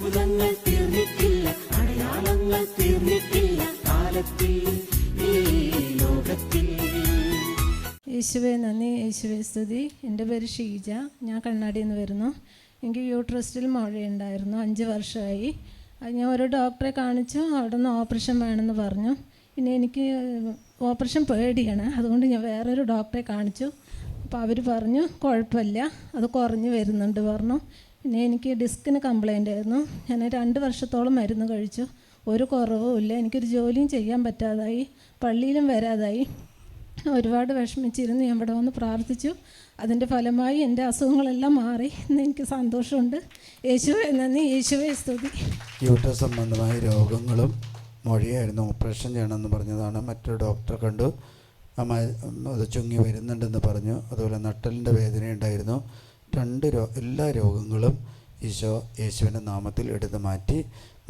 അത്ഭുതങ്ങൾ തീർന്നിട്ടില്ല, അടയാളങ്ങൾ തീർന്നിട്ടില്ല കാലത്തിൽ ഈ ലോകത്തിൽ. യേശുവേ നന്ദി, യേശുവേ സ്തുതി. എൻ്റെ പേര് ഷീജ, ഞാൻ കണ്ണാടിയിൽ നിന്ന് വരുന്നു. എനിക്ക് യൂട്രസിൽ മുഴയുണ്ടായിരുന്നു, 5 വർഷമായി. അത് ഞാൻ ഒരു ഡോക്ടറെ കാണിച്ചു, അവിടെ നിന്ന് ഓപ്പറേഷൻ വേണമെന്ന് പറഞ്ഞു. പിന്നെ എനിക്ക് ഓപ്പറേഷൻ പേടിയാണ്, അതുകൊണ്ട് ഞാൻ വേറൊരു ഡോക്ടറെ കാണിച്ചു. അപ്പോൾ അവർ പറഞ്ഞു കുഴപ്പമില്ല, അത് കുറഞ്ഞ് വരുന്നുണ്ട് പറഞ്ഞു. പിന്നെ എനിക്ക് ഡിസ്കിന് കംപ്ലൈൻ്റ് ആയിരുന്നു. ഞാൻ 2 വർഷത്തോളം മരുന്ന് കഴിച്ചു, ഒരു കുറവുമില്ല. എനിക്കൊരു ജോലിയും ചെയ്യാൻ പറ്റാതായി, പള്ളിയിലും വരാതായി. ഒരുപാട് വിഷമിച്ചിരുന്നു. ഞാൻ ഇവിടെ വന്ന് പ്രാർത്ഥിച്ചു, അതിൻ്റെ ഫലമായി എൻ്റെ അസുഖങ്ങളെല്ലാം മാറി. ഇന്ന് എനിക്ക് സന്തോഷമുണ്ട്. യേശുവേ നന്ദി, യേശുവേ സ്തുതി. യൂട്രസ് സംബന്ധമായ രോഗങ്ങളും മൊഴിയായിരുന്നു, ഓപ്പറേഷൻ ചെയ്യണമെന്ന് പറഞ്ഞതാണ്. മറ്റൊരു ഡോക്ടറെ കണ്ടു, അത് ചുങ്ങി വരുന്നുണ്ടെന്ന് പറഞ്ഞു. അതുപോലെ നട്ടലിൻ്റെ വേദനയുണ്ടായിരുന്നു. എല്ലാ രോഗങ്ങളും യേശുവിൻ്റെ നാമത്തിൽ എടുത്തു മാറ്റി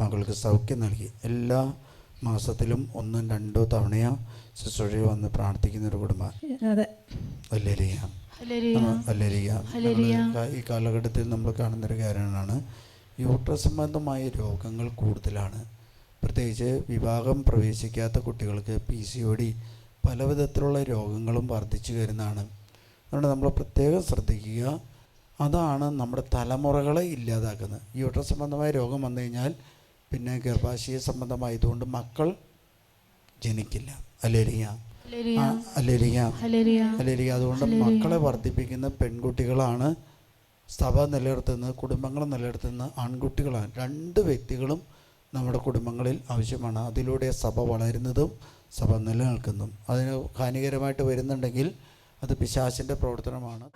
മകൾക്ക് സൗഖ്യം നൽകി. എല്ലാ മാസത്തിലും 1-2 തവണയോ ശുശ്രൂഷയിൽ വന്ന് പ്രാർത്ഥിക്കുന്നൊരു കുടുംബം. ഈ കാലഘട്ടത്തിൽ നമ്മൾ കാണുന്നൊരു കാര്യമാണ്, യൂട്രസ് സംബന്ധമായ രോഗങ്ങൾ കൂടുതലാണ്. പ്രത്യേകിച്ച് വിവാഹം പ്രവേശിക്കാത്ത കുട്ടികൾക്ക് PCOD, പല വിധത്തിലുള്ള രോഗങ്ങളും വർദ്ധിച്ചു വരുന്നതാണ്. അതുകൊണ്ട് നമ്മൾ പ്രത്യേകം ശ്രദ്ധിക്കുക. അതാണ് നമ്മുടെ തലമുറകളെ ഇല്ലാതാക്കുന്നത്. യൂട്രസ് സംബന്ധമായ രോഗം വന്നു കഴിഞ്ഞാൽ പിന്നെ ഗർഭാശയ സംബന്ധമായതുകൊണ്ട് മക്കൾ ജനിക്കില്ല. ഹല്ലേലൂയ. അതുകൊണ്ട് മക്കളെ വർദ്ധിപ്പിക്കുന്ന പെൺകുട്ടികളാണ് സഭ നിലനിർത്തുന്നത്, കുടുംബങ്ങൾ നിലനിർത്തുന്നത് ആൺകുട്ടികളാണ്. 2 വ്യക്തികളും നമ്മുടെ കുടുംബങ്ങളിൽ ആവശ്യമാണ്. അതിലൂടെ സഭ വളരുന്നതും സഭ നിലനിൽക്കുന്നതും. അതിന് ഹാനികരമായിട്ട് വരുന്നുണ്ടെങ്കിൽ അത് പിശാചിൻ്റെ പ്രവർത്തനമാണ്.